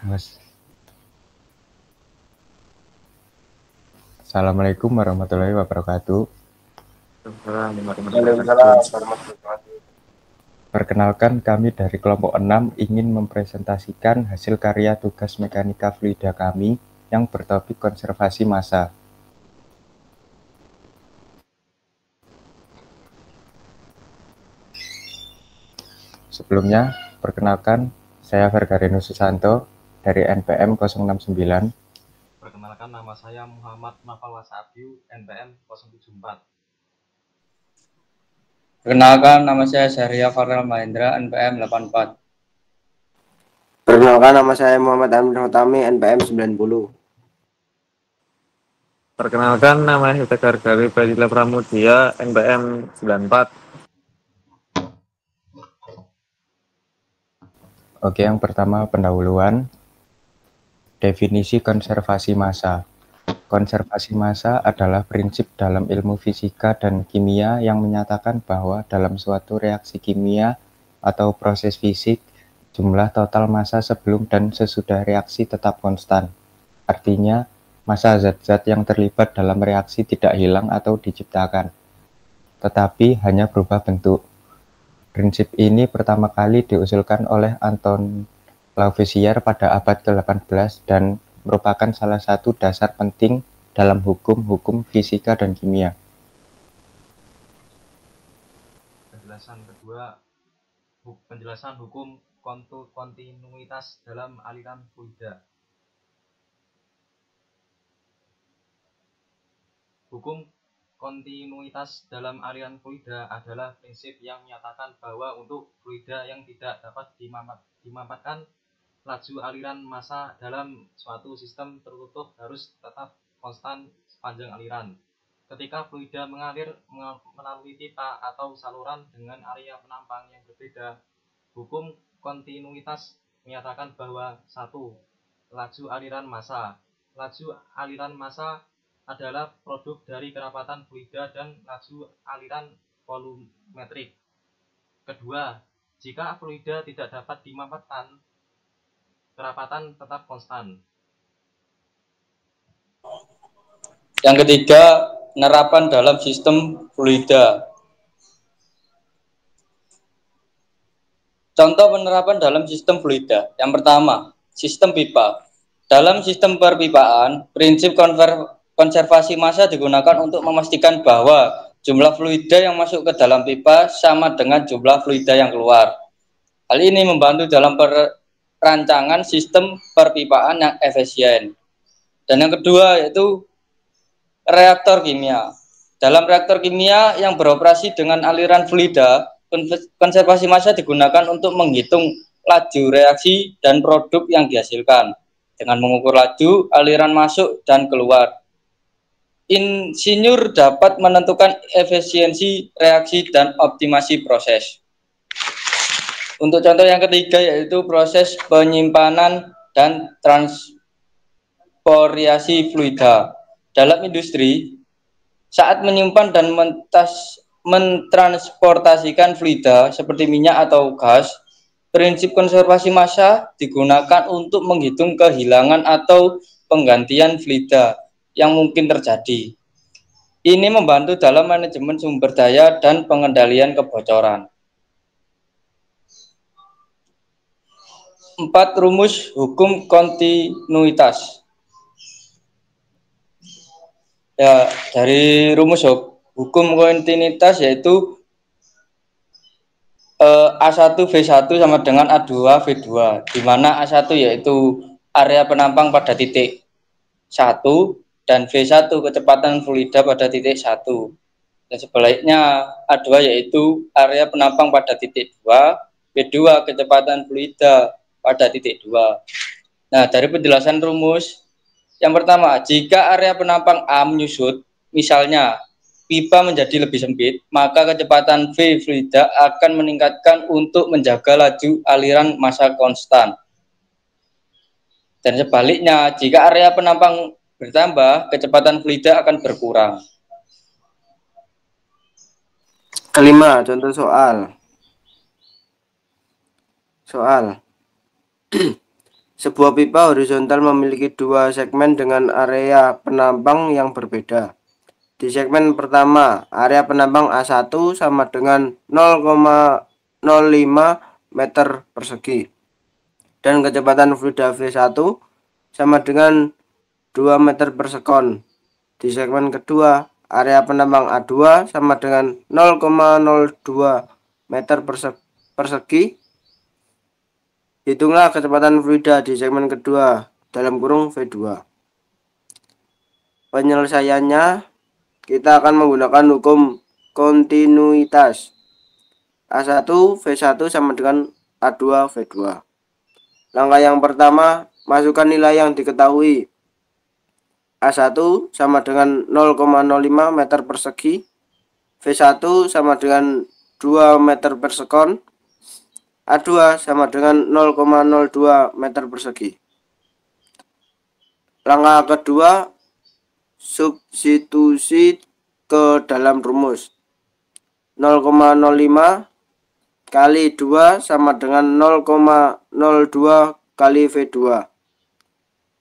Mas. Assalamualaikum warahmatullahi wabarakatuh. Waalaikumsalam warahmatullahi wabarakatuh. Perkenalkan, kami dari kelompok 6 ingin mempresentasikan hasil karya tugas mekanika fluida kami yang bertopik konservasi massa. Sebelumnya, perkenalkan, saya Vergarino Susanto dari NPM 069. Perkenalkan, nama saya Muhammad Nafal Wasabiu, NPM 074. Perkenalkan, nama saya Syahria Farel Mahendra, NPM 84. Perkenalkan, nama saya Muhammad Amir Hotami, NPM 90. Perkenalkan, nama saya Tegar Gawi Badila Pramudia, NPM 94. Oke, yang pertama pendahuluan. Definisi konservasi massa. Konservasi massa adalah prinsip dalam ilmu fisika dan kimia yang menyatakan bahwa dalam suatu reaksi kimia atau proses fisik, jumlah total massa sebelum dan sesudah reaksi tetap konstan. Artinya, massa zat-zat yang terlibat dalam reaksi tidak hilang atau diciptakan, tetapi hanya berubah bentuk. Prinsip ini pertama kali diusulkan oleh Anton Lavoisier pada abad ke-18 dan merupakan salah satu dasar penting dalam hukum-hukum fisika dan kimia. Penjelasan kedua, penjelasan hukum kontinuitas dalam aliran fluida. Hukum kontinuitas dalam aliran fluida adalah prinsip yang menyatakan bahwa untuk fluida yang tidak dapat dimanfaatkan, laju aliran massa dalam suatu sistem tertutup harus tetap konstan sepanjang aliran. Ketika fluida mengalir melalui pipa atau saluran dengan area penampang yang berbeda, hukum kontinuitas menyatakan bahwa 1. Laju aliran massa. Laju aliran massa adalah produk dari kerapatan fluida dan laju aliran volumetrik. Kedua, jika fluida tidak dapat dimanfaatkan, kerapatan tetap konstan. Yang ketiga, penerapan dalam sistem fluida. Contoh penerapan dalam sistem fluida. Yang pertama, sistem pipa. Dalam sistem perpipaan, prinsip konservasi massa digunakan untuk memastikan bahwa jumlah fluida yang masuk ke dalam pipa sama dengan jumlah fluida yang keluar. Hal ini membantu dalam perancangan sistem perpipaan yang efisien. Dan yang kedua yaitu reaktor kimia. Dalam reaktor kimia yang beroperasi dengan aliran fluida, konservasi massa digunakan untuk menghitung laju reaksi dan produk yang dihasilkan dengan mengukur laju, aliran masuk dan keluar. Insinyur dapat menentukan efisiensi reaksi dan optimasi proses. Untuk contoh yang ketiga yaitu proses penyimpanan dan transportasi fluida. Dalam industri, saat menyimpan dan mentransportasikan fluida seperti minyak atau gas, prinsip konservasi massa digunakan untuk menghitung kehilangan atau penggantian fluida yang mungkin terjadi. Ini membantu dalam manajemen sumber daya dan pengendalian kebocoran. 4. Rumus hukum kontinuitas. Ya, dari rumus hukum kontinuitas yaitu A1V1 sama dengan A2V2, di mana A1 yaitu area penampang pada titik 1 dan V1 kecepatan fluida pada titik 1. Dan sebaliknya A2 yaitu area penampang pada titik 2, V2 kecepatan fluida pada titik 2. Nah, dari penjelasan rumus, yang pertama, jika area penampang A menyusut, misalnya pipa menjadi lebih sempit, maka kecepatan V fluida akan meningkatkan untuk menjaga laju aliran massa konstan. Dan sebaliknya, jika area penampang bertambah, kecepatan fluida akan berkurang. Kelima, contoh soal. Sebuah pipa horizontal memiliki dua segmen dengan area penambang yang berbeda. Di segmen pertama, area penambang A1 sama dengan 0,05 meter persegi. Dan kecepatan fluida V1 sama dengan 2 meter per sekon. Di segmen kedua, area penambang A2 sama dengan 0,02 meter persegi. Hitunglah kecepatan fluida di segmen kedua dalam kurung V2. Penyelesaiannya, kita akan menggunakan hukum kontinuitas. A1 V1 sama dengan A2 V2. Langkah yang pertama, masukkan nilai yang diketahui. A1 sama dengan 0,05 meter persegi, V1 sama dengan 2 meter per sekon, A2 sama dengan 0,02 meter persegi. Langkah kedua, substitusi ke dalam rumus. 0,05 kali 2 sama dengan 0,02 kali V2.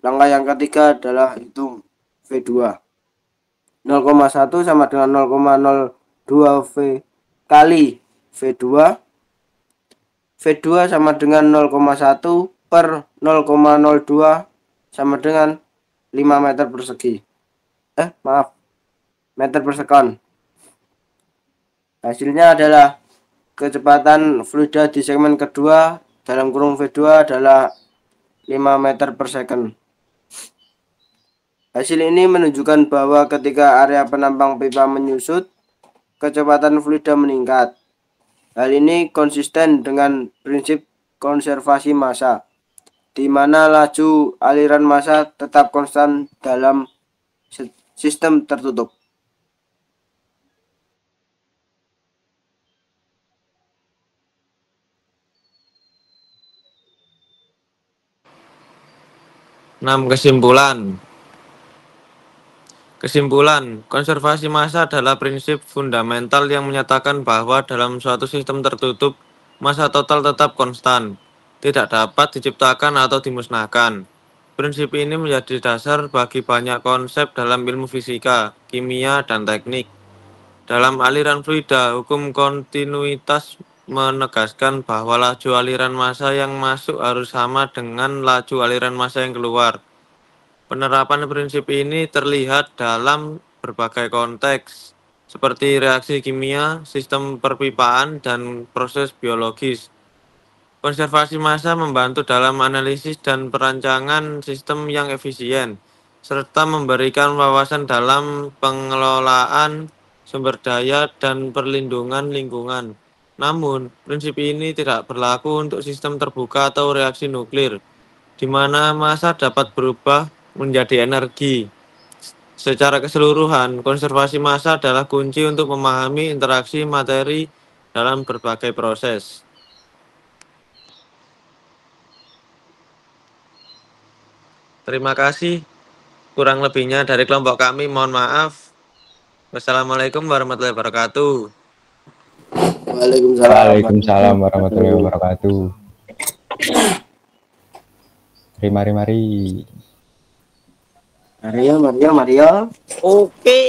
Langkah yang ketiga adalah hitung V2. 0,1 sama dengan 0,02 V kali V2. V2 sama dengan 0,1 per 0,02 sama dengan 5 meter persegi. Meter per sekon. Hasilnya adalah kecepatan fluida di segmen kedua dalam kurung V2 adalah 5 meter per second. Hasil ini menunjukkan bahwa ketika area penambang pipa menyusut, kecepatan fluida meningkat. Hal ini konsisten dengan prinsip konservasi massa, di mana laju aliran massa tetap konstan dalam sistem tertutup. Kesimpulan, konservasi massa adalah prinsip fundamental yang menyatakan bahwa dalam suatu sistem tertutup, massa total tetap konstan, tidak dapat diciptakan atau dimusnahkan. Prinsip ini menjadi dasar bagi banyak konsep dalam ilmu fisika, kimia, dan teknik. Dalam aliran fluida, hukum kontinuitas menegaskan bahwa laju aliran massa yang masuk harus sama dengan laju aliran massa yang keluar. Penerapan prinsip ini terlihat dalam berbagai konteks, seperti reaksi kimia, sistem perpipaan, dan proses biologis. Konservasi massa membantu dalam analisis dan perancangan sistem yang efisien, serta memberikan wawasan dalam pengelolaan sumber daya dan perlindungan lingkungan. Namun, prinsip ini tidak berlaku untuk sistem terbuka atau reaksi nuklir, di mana massa dapat berubah menjadi energi. Secara keseluruhan, konservasi massa adalah kunci untuk memahami interaksi materi dalam berbagai proses. Terima kasih. Kurang lebihnya dari kelompok kami, mohon maaf. Wassalamualaikum warahmatullahi wabarakatuh. Waalaikumsalam warahmatullahi wabarakatuh. Mari. Mario. Oke.